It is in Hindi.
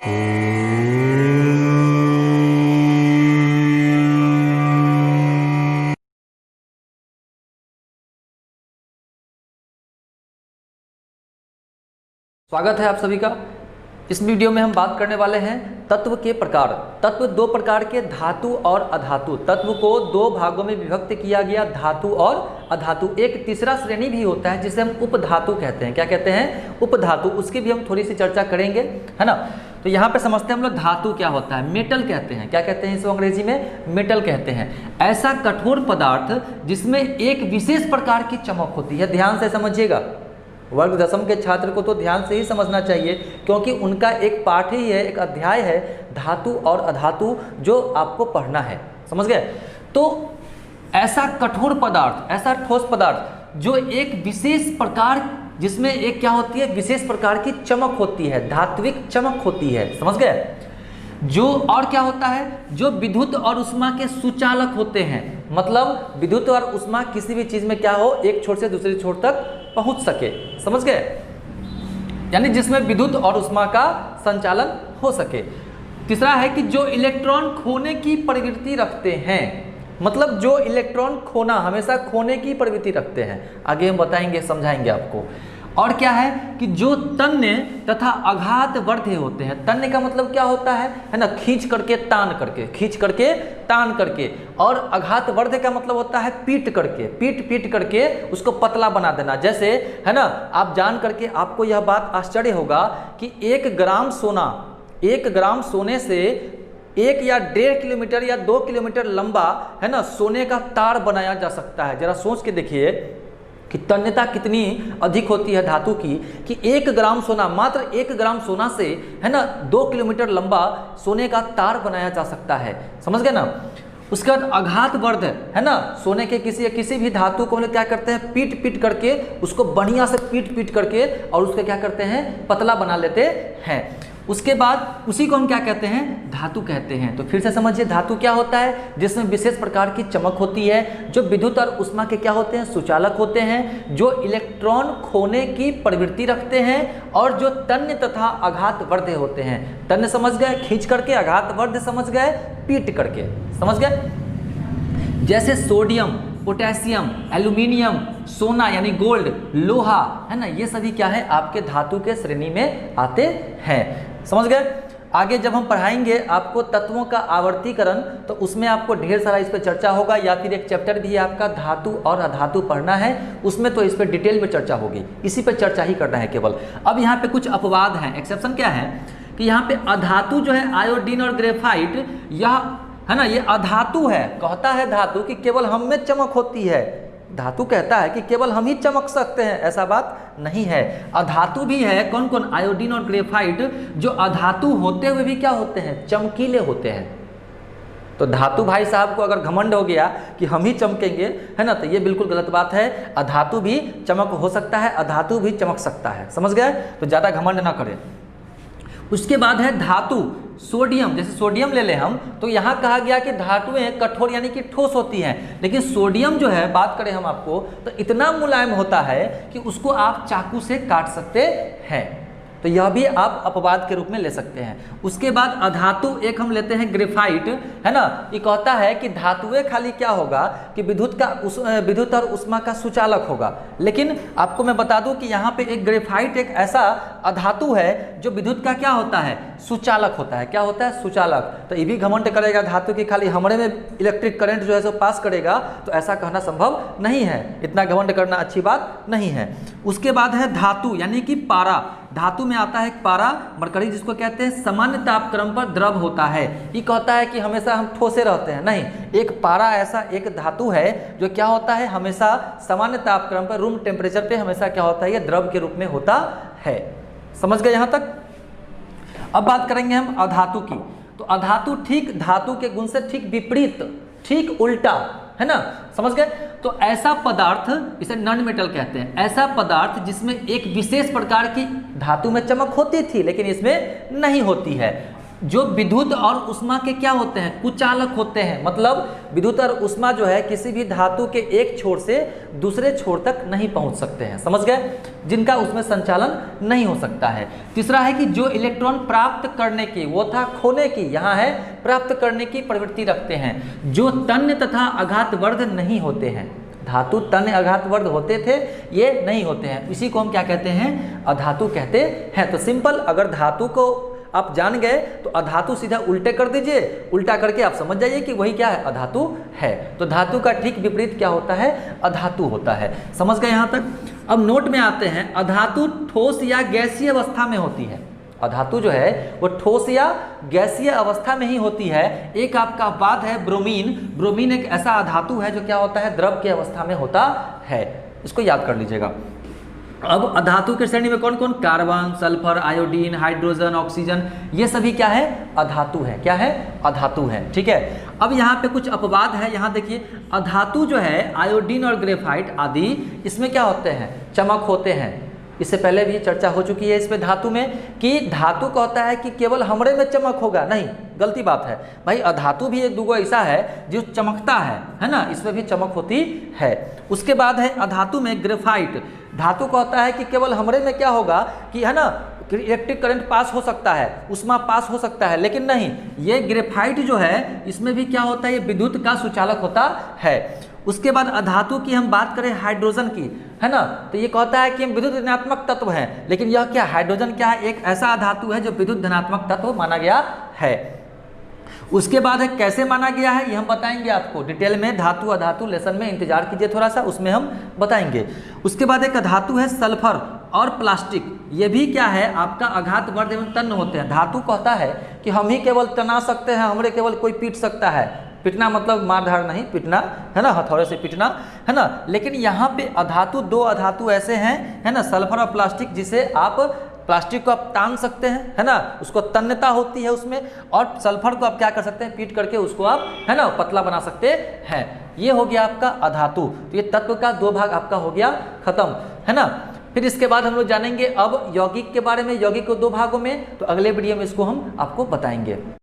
स्वागत है आप सभी का। इस वीडियो में हम बात करने वाले हैं तत्व के प्रकार। तत्व दो प्रकार के, धातु और अधातु। तत्व को दो भागों में विभक्त किया गया, धातु और अधातु। एक तीसरा श्रेणी भी होता है जिसे हम उपधातु कहते हैं। क्या कहते हैं? उपधातु। उसकी भी हम थोड़ी सी चर्चा करेंगे, है ना। तो यहाँ पे समझते हैं हम लोग धातु क्या होता है। मेटल कहते हैं। क्या कहते हैं इसको अंग्रेजी में? मेटल कहते हैं। ऐसा कठोर पदार्थ जिसमें एक विशेष प्रकार की चमक होती है। ध्यान से समझिएगा, वर्ग दशम के छात्र को तो ध्यान से ही समझना चाहिए, क्योंकि उनका एक पाठ ही है, एक अध्याय है धातु और अधातु, जो आपको पढ़ना है। समझ गए? तो ऐसा कठोर पदार्थ, ऐसा ठोस पदार्थ जो एक विशेष प्रकार, जिसमें एक क्या होती है, विशेष प्रकार की चमक होती है, धात्विक चमक होती है। समझ गए? जो और क्या होता है, जो विद्युत और उष्मा के सुचालक होते हैं। मतलब विद्युत और उष्मा किसी भी चीज में क्या हो, एक छोर से दूसरे छोर तक पहुंच सके। समझ गए? यानी जिसमें विद्युत और उष्मा का संचालन हो सके। तीसरा है कि जो इलेक्ट्रॉन खोने की प्रवृत्ति रखते हैं। मतलब जो इलेक्ट्रॉन खोना, हमेशा खोने की प्रवृत्ति रखते हैं। आगे हम बताएंगे, समझाएंगे आपको। और क्या है कि जो तन्य तथा आघात वर्ध्य होते हैं। तन्य का मतलब क्या होता है ना, खींच करके तान करके, खींच करके तान करके। और आघात वर्ध्य का मतलब होता है पीट करके, पीट करके उसको पतला बना देना। जैसे, है ना, आप जान करके आपको यह बात आश्चर्य होगा कि 1 ग्राम सोना, 1 ग्राम सोने से 1 या 1.5 किलोमीटर या 2 किलोमीटर लंबा, है ना, सोने का तार बनाया जा सकता है। जरा सोच के देखिए कि तन्यता कितनी अधिक होती है धातु की, कि 1 ग्राम सोना, मात्र 1 ग्राम सोना से, है ना, 2 किलोमीटर लंबा सोने का तार बनाया जा सकता है। समझ गए ना। उसके बाद आघात वर्ध, है ना, सोने के किसी भी धातु को हम लोग क्या करते हैं, पीट करके उसको बढ़िया से पीट करके और उसको क्या करते हैं, पतला बना लेते हैं। उसके बाद उसी को हम क्या कहते हैं, धातु कहते हैं। तो फिर से समझिए, धातु क्या होता है, जिसमें विशेष प्रकार की चमक होती है, जो विद्युत और उष्मा के क्या होते हैं, सुचालक होते हैं, जो इलेक्ट्रॉन खोने की प्रवृत्ति रखते हैं, और जो तन्य तथा आघात वर्ध्य होते हैं। तन्य समझ गए, खींच करके, आघात वर्ध्य समझ गए, पीट करके। समझ गए? जैसे सोडियम, पोटेशियम, एल्यूमिनियम, सोना यानी गोल्ड, लोहा, है ना, ये सभी क्या है, आपके धातु के श्रेणी में आते हैं। समझ गए? आगे जब हम पढ़ाएंगे आपको तत्वों का आवर्तीकरण, तो उसमें आपको ढेर सारा इस पर चर्चा होगा, या फिर एक चैप्टर भी है आपका धातु और अधातु पढ़ना है, उसमें तो इस पर डिटेल में चर्चा होगी। इसी पर चर्चा ही करना है केवल। अब यहाँ पे कुछ अपवाद हैं, एक्सेप्शन क्या है कि यहाँ पे अधातु जो है, आयोडीन और ग्रेफाइट, यह, है ना, ये अधातु है। कहता है धातु कि केवल हम में चमक होती है। धातु कहता है कि केवल हम ही चमक सकते हैं, ऐसा बात नहीं है। अधातु भी है। कौन कौन? आयोडीन और ग्रेफाइट, जो अधातु होते हुए भी क्या होते हैं, चमकीले होते हैं। तो धातु भाई साहब को अगर घमंड हो गया कि हम ही चमकेंगे, है ना, तो ये बिल्कुल गलत बात है। अधातु भी चमक हो सकता है, अधातु भी चमक सकता है। समझ गए? तो ज़्यादा घमंड ना करें। उसके बाद है धातु, सोडियम। जैसे सोडियम ले लें हम, तो यहाँ कहा गया कि धातुएं कठोर यानी कि ठोस होती हैं, लेकिन सोडियम जो है, बात करें हम आपको, तो इतना मुलायम होता है कि उसको आप चाकू से काट सकते हैं। तो यह भी आप अपवाद के रूप में ले सकते हैं। उसके बाद अधातु एक हम लेते हैं, ग्रेफाइट, है ना। ये कहता है कि धातुएं खाली क्या होगा कि विद्युत और उष्मा का सुचालक होगा। लेकिन आपको मैं बता दूं कि यहाँ पे एक ग्रेफाइट एक ऐसा अधातु है जो विद्युत का क्या होता है, सुचालक होता है। क्या होता है? सुचालक। तो ये भी घमंड करेगा धातु की खाली हमारे में इलेक्ट्रिक करंट जो है सो पास करेगा, तो ऐसा कहना संभव नहीं है। इतना घमंड करना अच्छी बात नहीं है। उसके बाद है धातु यानी कि पारा। धातु में आता है पारा, मरकरी, जिसको कहते हैं सामान्य तापक्रम पर द्रव होता है। ये कहता है कि हमेशा हम ठोसे रहते हैं, नहीं। एक पारा ऐसा एक धातु है जो क्या होता है, हमेशा सामान्य तापक्रम पर, रूम टेम्परेचर पे हमेशा क्या होता है, ये द्रव के रूप में होता है। समझ गए यहाँ तक? अब बात करेंगे हम अधातु की। तो अधातु ठीक धातु के गुण से ठीक विपरीत, ठीक उल्टा, है ना। समझ गए? तो ऐसा पदार्थ, इसे नॉन मेटल कहते हैं, ऐसा पदार्थ जिसमें एक विशेष प्रकार की धातु में चमक होती थी लेकिन इसमें नहीं होती है। जो विद्युत और उष्मा के क्या होते हैं, कुचालक होते हैं। मतलब विद्युत और उष्मा जो है किसी भी धातु के एक छोर से दूसरे छोर तक नहीं पहुंच सकते हैं, समझ गए, जिनका उसमें संचालन नहीं हो सकता है। तीसरा है कि जो इलेक्ट्रॉन प्राप्त करने की, वो था खोने की, यहाँ है प्राप्त करने की प्रवृत्ति रखते हैं। जो तन्य तथा आघातवर्ध नहीं होते हैं, धातु तन्य आघातवर्ध होते थे, ये नहीं होते हैं, इसी को हम क्या कहते हैं, अधातु कहते हैं। तो सिंपल, अगर धातु को आप जान गए तो अधातु सीधा उल्टे कर दीजिए, उल्टा करके आप समझ जाइए कि वही क्या है, अधातु है। तो धातु का ठीक विपरीत क्या होता है, अधातु होता है। समझ गए यहाँ तक। अब नोट में आते हैं, अधातु ठोस या गैसीय अवस्था में होती है। अधातु जो है वो ठोस या गैसीय अवस्था में ही होती है। एक आपका बात है ब्रोमीन, ब्रोमीन एक ऐसा अधातु है जो क्या होता है, द्रव की अवस्था में होता है, इसको याद कर लीजिएगा। अब अधातु की श्रेणी में कौन कौन, carbon, sulphur, iodine, hydrogen, oxygen, ये सभी क्या है, अधातु है। क्या है, अधातु है, ठीक है। अब यहाँ पे कुछ अपवाद है, यहाँ देखिए, अधातु जो है आयोडीन और ग्रेफाइट आदि, इसमें क्या होते हैं, चमक होते हैं। इससे पहले भी चर्चा हो चुकी है इसमें धातु में, कि धातु का होता है कि केवल हमरे में चमक होगा, नहीं, गलती बात है भाई। अधातु भी एक दूगो ऐसा है जो चमकता है ना, इसमें भी चमक होती है। उसके बाद है अधातु में ग्रेफाइट, धातु का होता है कि केवल हमरे में क्या होगा कि है ना, इलेक्ट्रिक करंट पास हो सकता है, उष्मा पास हो सकता है, लेकिन नहीं, ये ग्रेफाइट जो है इसमें भी क्या होता है, ये विद्युत का सुचालक होता है। उसके बाद अधातु की हम बात करें हाइड्रोजन की, है ना, तो ये कहता है कि हम विद्युत धनात्मक तत्व हैं, लेकिन यह क्या, हाइड्रोजन क्या है, एक ऐसा धातु है जो विद्युत धनात्मक तत्व माना गया है। उसके बाद है कैसे माना गया है, ये हम बताएंगे आपको डिटेल में, धातु अधातु लेसन में इंतजार कीजिए थोड़ा सा, उसमें हम बताएंगे। उसके बाद एक धातु है सल्फर और प्लास्टिक, ये भी क्या है, आपका आघातवर्ध एवं तन्य होते हैं। धातु कहता है कि हम ही केवल तना सकते हैं, हमरे केवल कोई पीट सकता है, पीटना मतलब मारधार नहीं, पीटना है ना, हथौड़े से पीटना, है ना। लेकिन यहाँ पे अधातु, दो अधातु ऐसे हैं, है ना, सल्फर और प्लास्टिक, जिसे आप प्लास्टिक को आप तान सकते हैं, है ना, उसको तन्यता होती है उसमें, और सल्फर को आप क्या कर सकते हैं, पीट करके उसको आप, है ना, पतला बना सकते हैं। ये हो गया आपका अधातु। तो ये तत्व का दो भाग आपका हो गया खत्म, है ना। फिर इसके बाद हम लोग जानेंगे अब यौगिक के बारे में, यौगिक को दो भागों में, तो अगले वीडियो में इसको हम आपको बताएंगे।